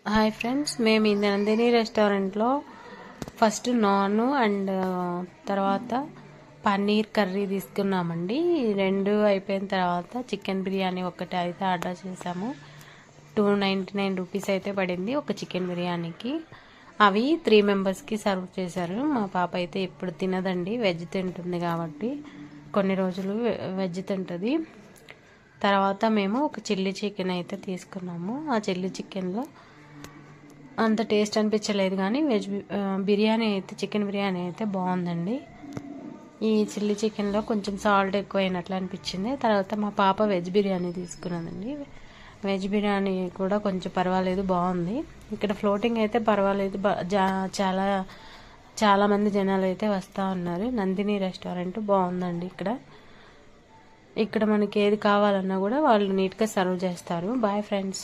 Hi friends, మేము ఈ నందిని రెస్టారెంట్లో ఫస్ట్ నాన్ అండ్ తర్వాత పన్నీర్ కర్రీ తీసుకున్నామండి. రెండు అయిపోయిన తర్వాత చికెన్ బిర్యానీ ఒకటి అయితే ఆర్డర్ చేసాము. 299 రూపీస్ అయితే పడింది ఒక చికెన్ బిర్యానీకి. అవి 3 మెంబర్స్కి సర్వ్ చేశారు. మా పాప అయితే ఇప్పుడు తినదండి, వెజ్ తింటుంది కాబట్టి కొన్ని రోజులు వెజ్ తింటుంది. తర్వాత మేము ఒక చిల్లీ చికెన్ అయితే తీసుకున్నాము. ఆ చిల్లీ చికెన్లో అంత టేస్ట్ అనిపించలేదు, కానీ వెజ్ బిర్యానీ అయితే చికెన్ బిర్యానీ అయితే బాగుందండి. ఈ చిల్లీ చికెన్లో కొంచెం సాల్ట్ ఎక్కువ అయినట్లు అనిపించింది. తర్వాత మా పాప వెజ్ బిర్యానీ తీసుకున్నదండి. వెజ్ బిర్యానీ కూడా కొంచెం పర్వాలేదు, బాగుంది. ఇక్కడ ఫ్లోటింగ్ అయితే పర్వాలేదు, చాలా మంది జనాలు అయితే వస్తూ ఉన్నారు. నందిని రెస్టారెంట్ బాగుందండి. ఇక్కడ మనకి ఏది కావాలన్నా కూడా వాళ్ళు నీట్గా సర్వ్ చేస్తారు. Boy friends.